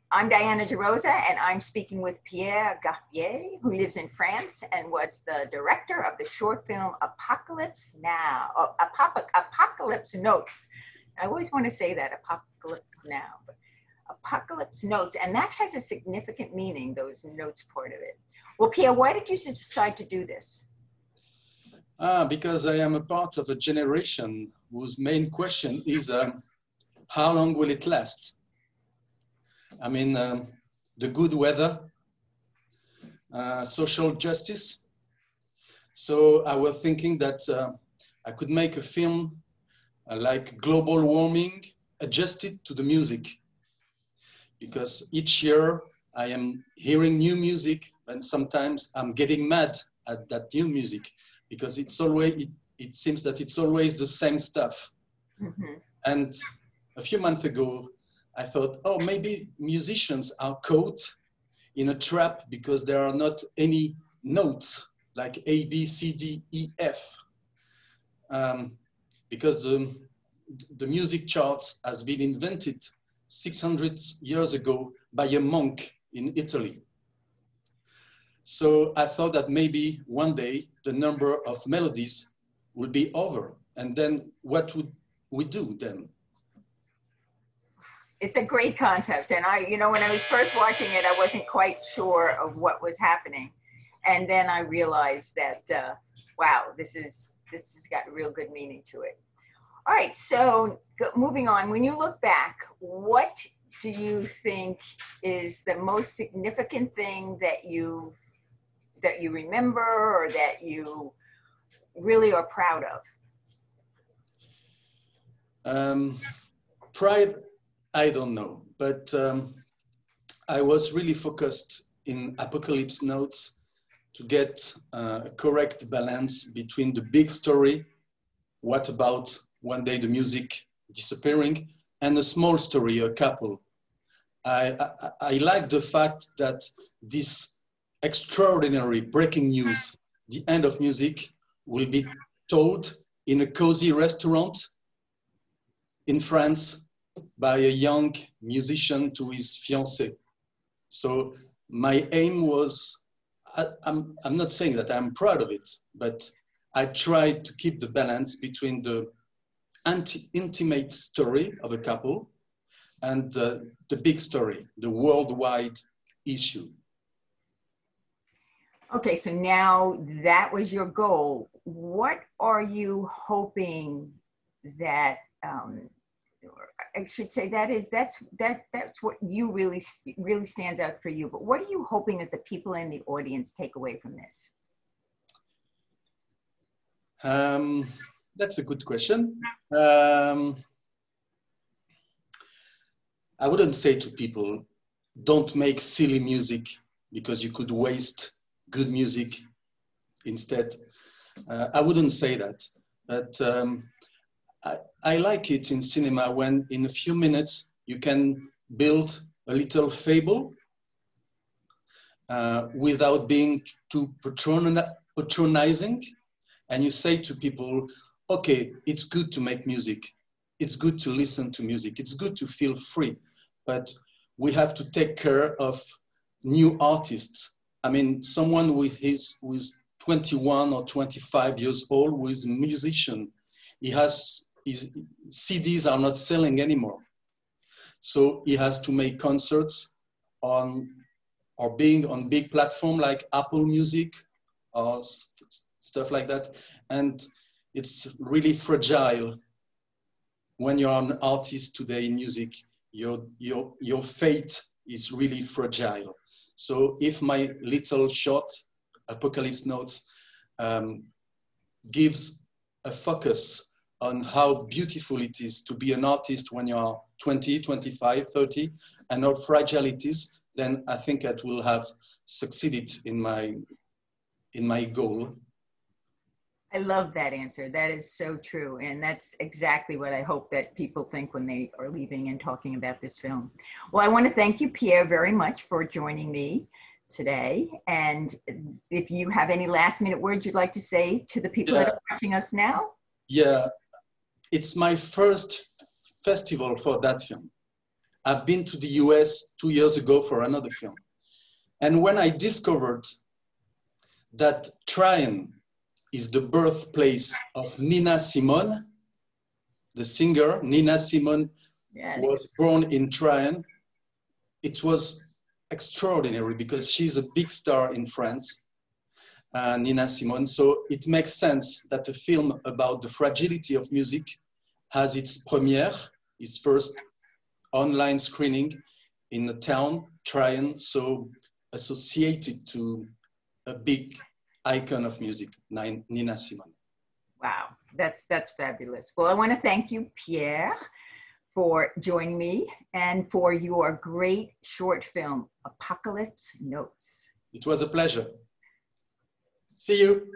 I'm Diana DeRosa, and I'm speaking with Pierre GAFFIÉ, who lives in France and was the director of the short film Apocalypse Now, Apocalypse Notes. I always want to say that, Apocalypse Now, but Apocalypse Notes, and that has a significant meaning, those notes part of it. Well, Pierre, why did you decide to do this? Because I am a part of a generation whose main question is, how long will it last? I mean, the good weather, social justice. So I was thinking that I could make a film like global warming adjusted to the music. Because each year I am hearing new music, and sometimes I'm getting mad at that new music because it's always, it seems that it's always the same stuff. Mm-hmm. And a few months ago, I thought, oh, maybe musicians are caught in a trap because there are not any notes like A, B, C, D, E, F. Because the music charts has been invented 600 years ago by a monk in Italy. So I thought that maybe one day the number of melodies will be over. And then what would we do then? It's a great concept. And when I was first watching it, I wasn't quite sure of what was happening. And then I realized that, wow, this has got real good meaning to it. All right, so moving on, when you look back, what do you think is the most significant thing that you remember or that you really are proud of? Pride, I don't know, but I was really focused in Apocalypse Notes to get a correct balance between the big story, what about one day the music disappearing, and a small story, a couple. I like the fact that this extraordinary breaking news, the end of music, will be told in a cozy restaurant in France by a young musician to his fiancée. So my aim was, I'm not saying that I'm proud of it, but I tried to keep the balance between the intimate story of a couple and the big story, the worldwide issue. Okay, so now that was your goal. What are you hoping that, I should say that's what you really stands out for you, but what are you hoping that the people in the audience take away from this? That's a good question. I wouldn't say to people, don't make silly music because you could waste good music instead. I wouldn't say that, but I like it in cinema when in a few minutes you can build a little fable without being too patronizing. And you say to people, okay, it's good to make music. It's good to listen to music. It's good to feel free, but we have to take care of new artists. I mean, someone who is 21 or 25 years old, who is a musician, his CDs are not selling anymore. So he has to make concerts being on big platform like Apple Music or stuff like that. And it's really fragile when you're an artist today in music. Your fate is really fragile. So if my little short Apocalypse Notes gives a focus on how beautiful it is to be an artist when you are 20, 25, 30, and how fragile it is, then I think I will have succeeded in my goal. I love that answer. That is so true. And that's exactly what I hope that people think when they are leaving and talking about this film. Well, I want to thank you, Pierre, very much for joining me today. And if you have any last minute words you'd like to say to the people that are watching us now. Yeah, it's my first festival for that film. I've been to the US 2 years ago for another film. And when I discovered that Tryon is the birthplace of Nina Simone, the singer, Nina Simone was born in Tryon. It was extraordinary because she's a big star in France, Nina Simone. So it makes sense that a film about the fragility of music has its premiere, its first online screening in a town, Tryon, so associated to a big icon of music, Nina Simone. Wow, that's fabulous. Well, I want to thank you, Pierre, for joining me and for your great short film, Apocalypse Notes. It was a pleasure. See you.